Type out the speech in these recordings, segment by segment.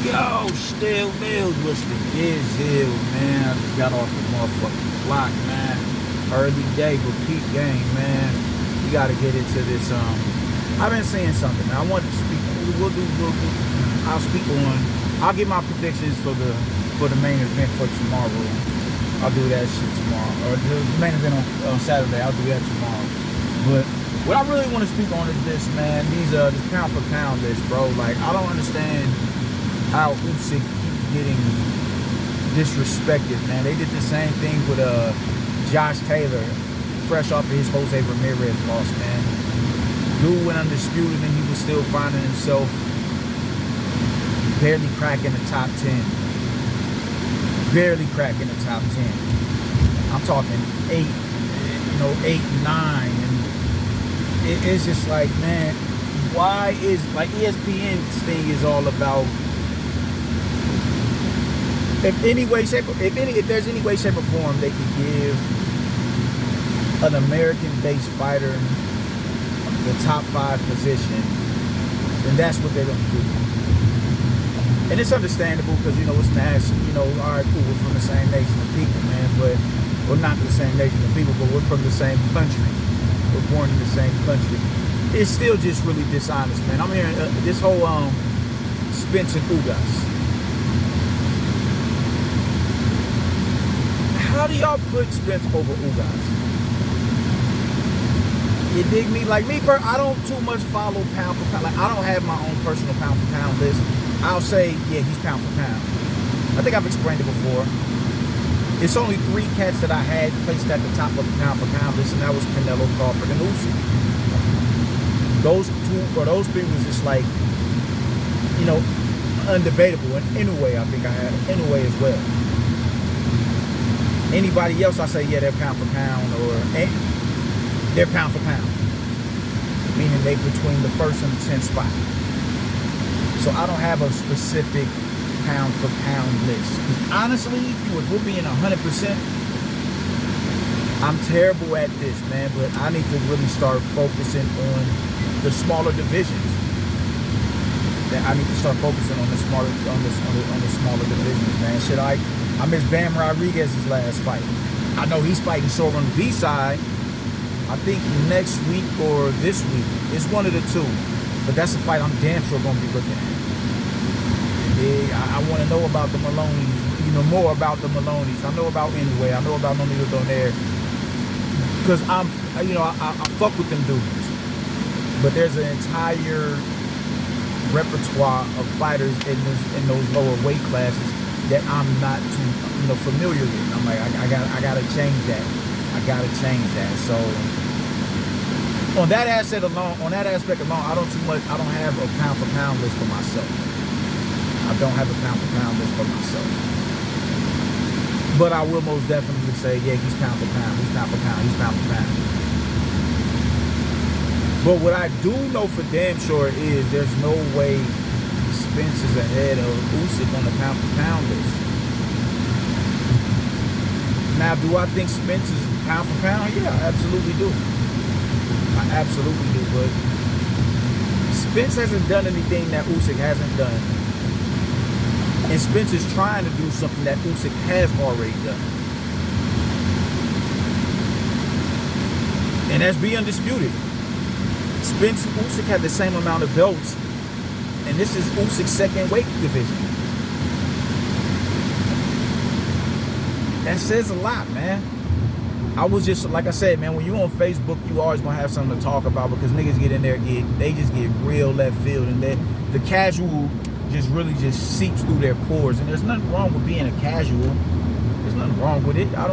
Yo, still Mills, what's the deal, man? I just got off the motherfucking clock, man. Early day, but peak game, man. We gotta get into this. I've been saying something, man. I want to speak. I'll get my predictions for the main event for tomorrow. I'll do that shit tomorrow. Or the main event on Saturday. I'll do that tomorrow. But what I really want to speak on is this, man. This pound for pound list, bro. Like, I don't understand how Usyk keeps getting disrespected, man. They did the same thing with Josh Taylor, fresh off of his Jose Ramirez loss, man. Dude went undisputed and he was still finding himself barely cracking the top 10. Barely cracking the top 10. I'm talking 8, 8, 9. And it's just like, man, why is, like, ESPN's thing is all about, if there's any way, shape, or form they could give an American-based fighter the top 5 position, then that's what they're gonna do. And it's understandable because it's national. All right, cool, we're from the same nation of people, man, but we're not the same nation of people, but we're from the same country. We're born in the same country. It's still just really dishonest, man. I'm hearing this whole Spence and Ugas. How do y'all put Spence over Ugas? You dig me? Like me, I don't too much follow pound for pound. Like, I don't have my own personal pound for pound list. I'll say, yeah, he's pound for pound. I think I've explained it before. It's only 3 cats that I had placed at the top of the pound for pound list, and that was Canelo, Crawford, and Usyk. Those 2 or those 3 was just like, undebatable. And Inoue, I think I had Inoue as well. Anybody else, I say, yeah, they're pound for pound, or they're pound for pound, meaning they between the 1st and the 10th spot. So I don't have a specific pound for pound list. Honestly, if we're being 100%, I'm terrible at this, man. But I need to really start focusing on the smaller divisions. I need to start focusing on the smaller divisions, man. Shit, I miss Bam Rodriguez's last fight. I know he's fighting sore on the V side. I think next week or this week. It's one of the 2. But that's a fight I'm damn sure going to be looking at. I want to know about the Maloneys, more about the Maloneys. I know about Inoue. I know about Nonito Donaire. Because I fuck with them dudes. But there's an entire repertoire of fighters in those lower weight classes that I'm not too familiar with. I'm like, I gotta change that. I gotta change that. So on that aspect alone, I don't have a pound for pound list for myself. I don't have a pound for pound list for myself. But I will most definitely say, yeah, he's pound for pound, he's pound for pound, he's pound for pound. But what I do know for damn sure is there's no way Spence is ahead of Usyk on the pound for pound list. Now, do I think Spence is pound for pound? Yeah, I absolutely do. I absolutely do. But Spence hasn't done anything that Usyk hasn't done. And Spence is trying to do something that Usyk has already done. And that's be undisputed. Spence and Usyk had the same amount of belts. And this is Usyk's 2nd weight division. That says a lot, man. I was just, like I said, man, when you're on Facebook, you always gonna have something to talk about because niggas get in there, they just get real left field, and then the casual just really seeps through their pores. And there's nothing wrong with being a casual. There's nothing wrong with it. I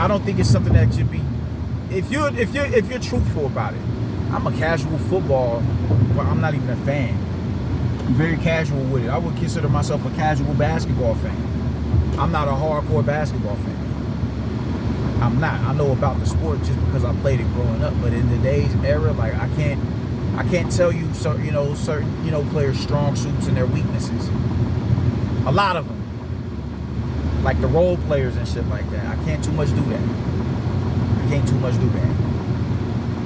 don't think it's something that should be. If you're truthful about it, I'm a casual football, but I'm not even a fan. I'm very casual with it. I would consider myself a casual basketball fan. I'm not a hardcore basketball fan. I'm not. I know about the sport just because I played it growing up. But in today's era, like I can't tell you certain players' strong suits and their weaknesses. A lot of them, like the role players and shit like that. I can't too much do that.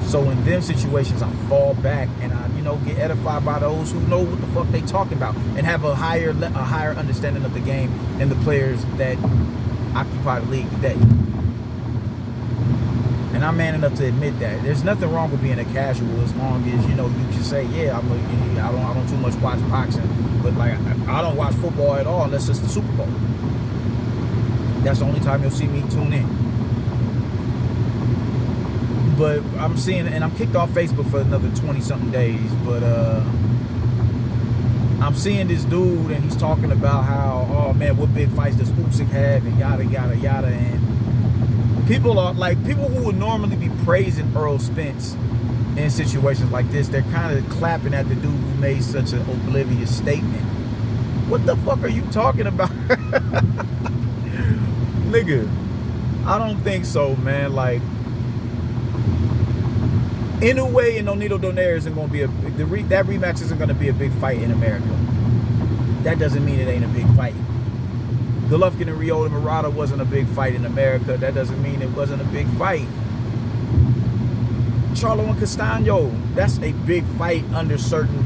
So in them situations, I fall back and I, get edified by those who know what the fuck they talking about and have a higher understanding of the game and the players that occupy the league today. And I'm man enough to admit that. There's nothing wrong with being a casual as long as, you can say, yeah, I don't too much watch boxing, but like I don't watch football at all unless it's the Super Bowl. That's the only time you'll see me tune in. But I'm seeing, and I'm kicked off Facebook for another 20-something days, but I'm seeing this dude and he's talking about how, oh man, what big fights does Usyk have and yada, yada, yada. And people are like, people who would normally be praising Earl Spence in situations like this, they're kind of clapping at the dude who made such an oblivious statement. What the fuck are you talking about? Nigga, I don't think so, man. Like, Inoue and Nonito Donaire isn't going to be that rematch isn't going to be a big fight in America. That doesn't mean it ain't a big fight. Golovkin and Ryota Murata wasn't a big fight in America. That doesn't mean it wasn't a big fight. Charlo and Castaño, that's a big fight under certain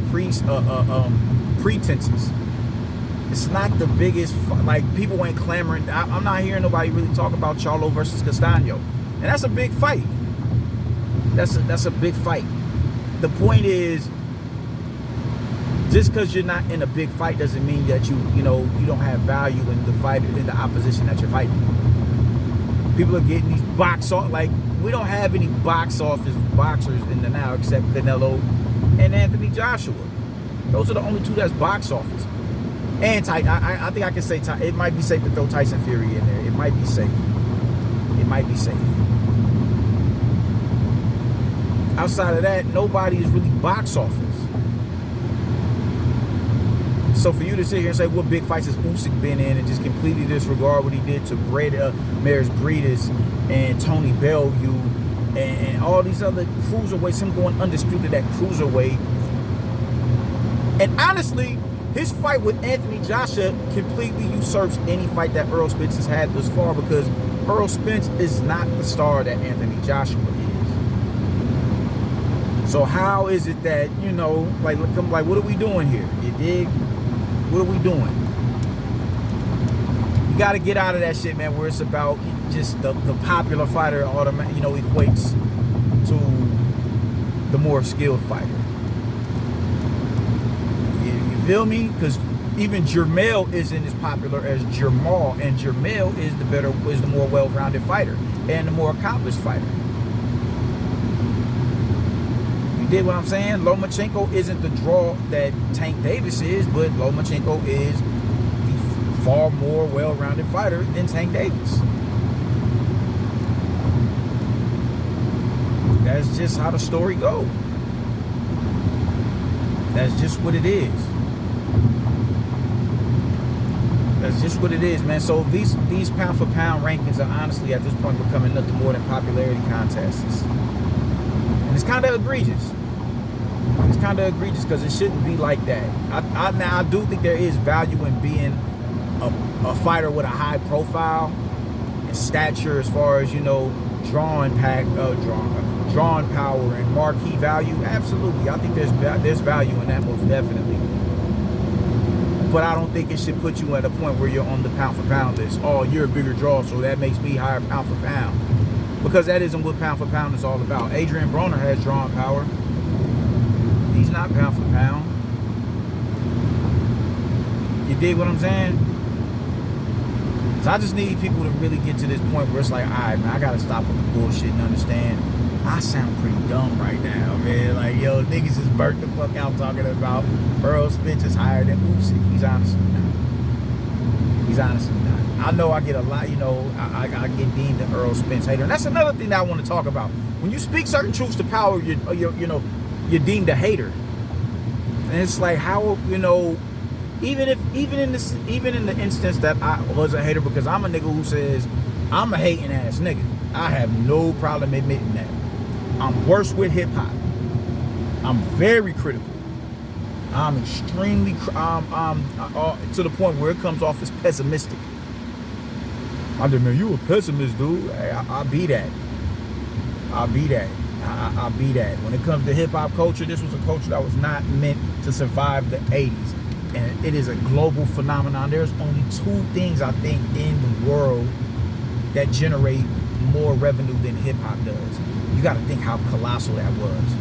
pretenses. It's not the biggest, like, people ain't clamoring. I'm not hearing nobody really talk about Charlo versus Castaño. And that's a big fight. That's a big fight. The point is, just because you're not in a big fight doesn't mean that you don't have value in the fight, in the opposition that you're fighting. People are getting these we don't have any box office boxers in the now except Canelo and Anthony Joshua. Those are the only two that's box office. And I think I can say it might be safe to throw Tyson Fury in there. It might be safe. It might be safe. Outside of that, nobody is really box office. So for you to sit here and say what big fights has Usyk been in and just completely disregard what he did to Maris Breedis and Tony Bellew and all these other cruiserweights, him going undisputed at cruiserweight. And honestly, his fight with Anthony Joshua completely usurps any fight that Earl Spence has had thus far, because Earl Spence is not the star that Anthony Joshua is. So how is it that, like what are we doing here? You dig? What are we doing? You got to get out of that shit, man, where it's about just the popular fighter equates to the more skilled fighter. You feel me? Because even Jermell isn't as popular as Jermall, and Jermell is the more well-rounded fighter and the more accomplished fighter. You dig what I'm saying? Lomachenko isn't the draw that Tank Davis is, but Lomachenko is the far more well-rounded fighter than Tank Davis. That's just how the story goes. That's just what it is. That's just what it is, man. So these pound for pound rankings are honestly at this point becoming nothing more than popularity contests. And it's kind of egregious. It's kind of egregious because it shouldn't be like that. Now I do think there is value in being a fighter with a high profile and stature as far as, drawing power and marquee value. Absolutely. I think there's value in that, most definitely. But I don't think it should put you at a point where you're on the pound for pound list. Oh, you're a bigger draw, so that makes me higher pound for pound. Because that isn't what pound for pound is all about. Adrian Broner has drawing power. He's not pound for pound. You dig what I'm saying? So I just need people to really get to this point where it's like, all right, man, I gotta stop with the bullshit and understand I sound pretty dumb right now, man. Like, yo, niggas just burnt the fuck out talking about Earl Spence is higher than Usyk. He's honestly not. He's honestly not. I know I get a lot, I get deemed an Earl Spence hater. And that's another thing that I want to talk about. When you speak certain truths to power, you're deemed a hater. And it's like, how, even in the instance that I was a hater, because I'm a nigga who says I'm a hating ass nigga. I have no problem admitting that. I'm worse with hip hop. I'm very critical. I'm extremely to the point where it comes off as pessimistic. I mean, man, you a pessimist, dude. Hey, I'll be that. I'll be that. I'll be that. When it comes to hip-hop culture, this was a culture that was not meant to survive the 80s. And it is a global phenomenon. There's only two things, I think, in the world that generate more revenue than hip-hop does. You got to think how colossal that was.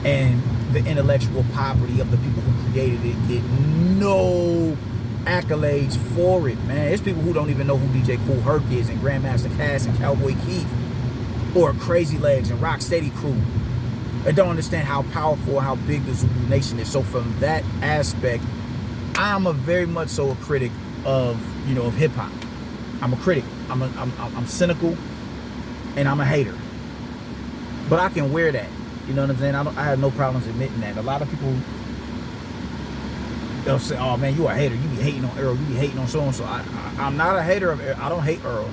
And the intellectual property of the people who created it get no accolades for it, man. There's people who don't even know who DJ Kool Herc is, and Grandmaster Cass, and Cowboy Keith, or Crazy Legs and Rocksteady Crew. They don't understand how powerful, how big the Zulu Nation is. So from that aspect, I'm a very much so a critic of, you know, of hip hop. I'm a critic. I'm cynical, and I'm a hater. But I can wear that. You know what I'm saying? I have no problems admitting that. A lot of people, they'll say, "Oh man, you a hater. You be hating on Earl. You be hating on so and so." I'm not a hater of Earl. I don't hate Earl.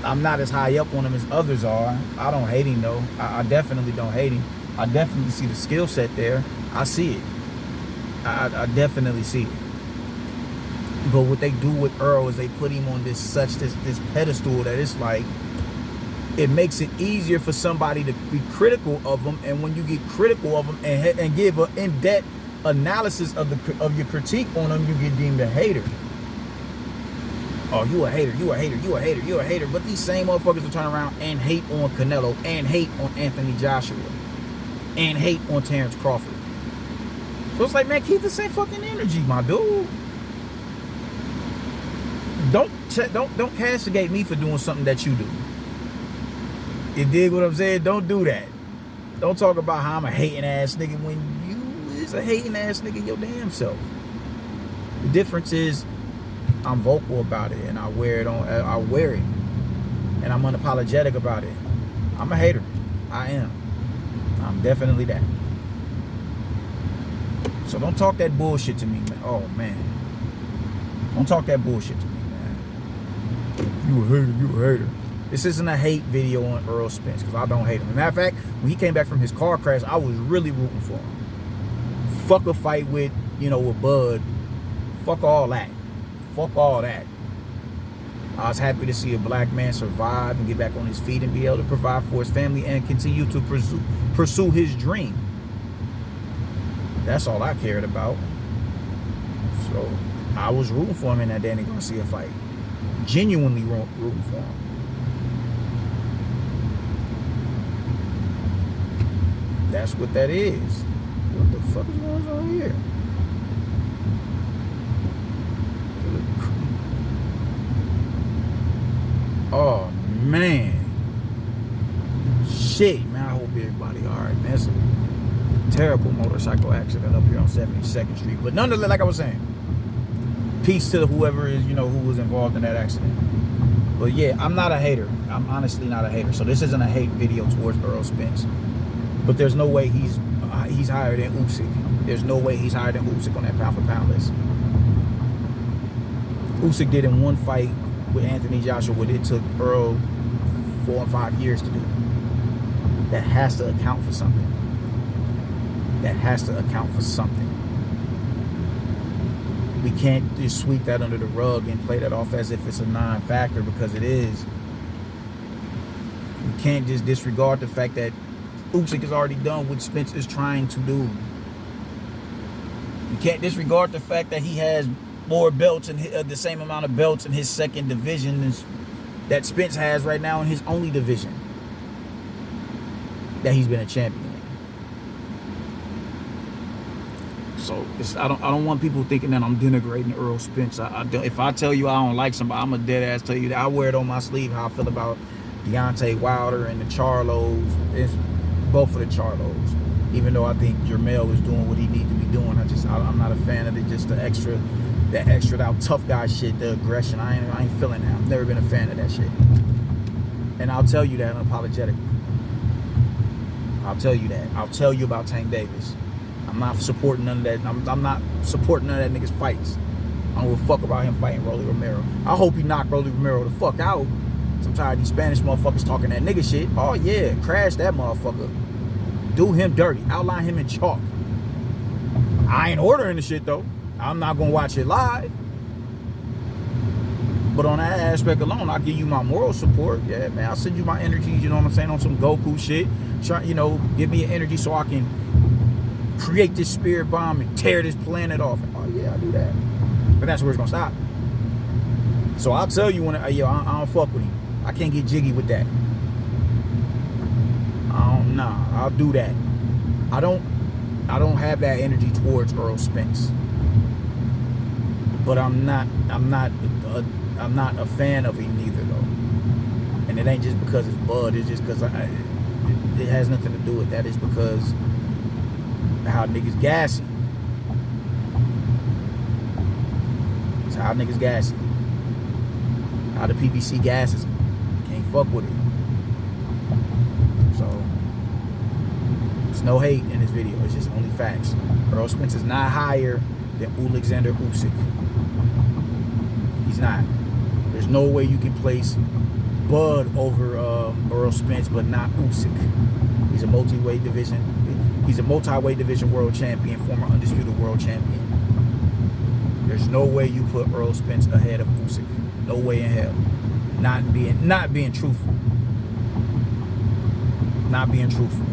I'm not as high up on him as others are. I don't hate him though. I definitely don't hate him. I definitely see the skill set there. I see it. I definitely see it. But what they do with Earl is they put him on this pedestal that it's like, it makes it easier for somebody to be critical of him. And when you get critical of him and give an in-depth analysis of your critique on him, you get deemed a hater. Oh, you a hater, you a hater, you a hater, you a hater. But these same motherfuckers will turn around and hate on Canelo, and hate on Anthony Joshua, and hate on Terrence Crawford. So it's like, man, keep the same fucking energy, my dude. Don't castigate me for doing something that you do. You dig what I'm saying? Don't do that. Don't talk about how I'm a hating ass nigga when you is a hating ass nigga your damn self. The difference is I'm vocal about it, and I wear it, and I'm unapologetic about it. I'm a hater. I am. I'm definitely that. So don't talk that bullshit to me, man. Oh man. Don't talk that bullshit to me, man. You a hater, you a hater. This isn't a hate video on Earl Spence, because I don't hate him. As a matter of fact, when he came back from his car crash, I was really rooting for him. Fuck a fight with, you know, with Bud. Fuck all that. Fuck all that. I was happy to see a black man survive and get back on his feet and be able to provide for his family and continue to pursue his dream. That's all I cared about. So I was rooting for him in that Danny Garcia fight. Genuinely rooting for him. That's what that is. What the fuck is going on here? Oh man. Shit, man. I hope everybody alright, man. It's a terrible motorcycle accident up here on 72nd Street. But nonetheless, like I was saying, peace to whoever is, you know, who was involved in that accident. But yeah, I'm not a hater. I'm honestly not a hater. So this isn't a hate video towards Earl Spence. But there's no way he's higher than Usyk. There's no way he's higher than Usyk on that pound for pound list. Usyk did in one fight with Anthony Joshua what it took Earl 4 or 5 years to do. That has to account for something. That has to account for something. We can't just sweep that under the rug and play that off as if it's a non-factor, because it is. We can't just disregard the fact that Usyk has already done what Spence is trying to do. You can't disregard the fact that he has more belts and the same amount of belts in his second division that Spence has right now in his only division that he's been a champion in. So I don't want people thinking that I'm denigrating Earl Spence. If I tell you I don't like somebody, I'm a dead ass tell you that. I wear it on my sleeve how I feel about Deontay Wilder and the Charlos. It's both of the Charlos. Even though I think Jermell is doing what he needs to be doing, I'm not a fan of it. Just the extra out tough guy shit, the aggression. I ain't feeling that. I've never been a fan of that shit. And I'll tell you that unapologetically. I'll tell you that. I'll tell you about Tank Davis. I'm not supporting none of that. I'm not supporting none of that nigga's fights. I don't give a fuck about him fighting Rolly Romero. I hope he knocked Rolly Romero the fuck out. I'm tired of these Spanish motherfuckers talking that nigga shit. Oh yeah, crash that motherfucker. Do him dirty. Outline him in chalk. I ain't ordering the shit though. I'm not gonna watch it live. But on that aspect alone, I'll give you my moral support. Yeah, man, I'll send you my energy, you know what I'm saying, on some Goku shit. Try, you know, give me an energy so I can create this spirit bomb and tear this planet off. Oh yeah, I'll do that. But that's where it's gonna stop. So I'll tell you when I don't fuck with him. I can't get jiggy with that. Nah, I'll do that. I don't have that energy towards Earl Spence. But I'm not a fan of him neither though. And it ain't just because it's Bud, it's just because it has nothing to do with that. It's because how niggas gassing. It's how niggas gassing. How the PPC gasses them. Can't fuck with it. So it's no hate in this video. It's just only facts. Earl Spence is not higher than Alexander Usyk. He's not. There's no way you can place Bud over Earl Spence, but not Usyk. He's a multi-weight division. He's a multi-weight division world champion, former undisputed world champion. There's no way you put Earl Spence ahead of Usyk. No way in hell. Not being truthful. Not being truthful.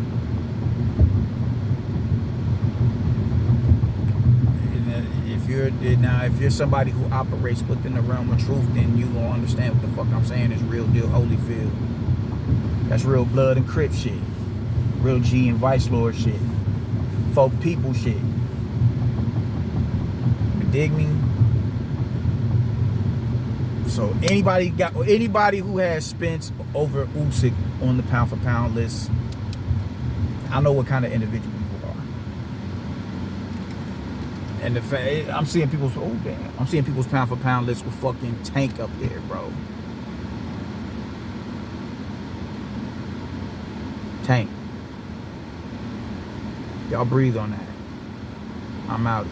If you're somebody who operates within the realm of truth, then you gonna understand what the fuck I'm saying is real deal Holyfield. That's real blood and Crip shit. Real G and Vice Lord shit. Folk people shit. You dig me? So anybody who has Spence over Usyk on the pound for pound list, I know what kind of individual you are. And the fact I'm seeing people's pound for pound list with fucking Tank up there, bro. Tank. Y'all breathe on that. I'm out.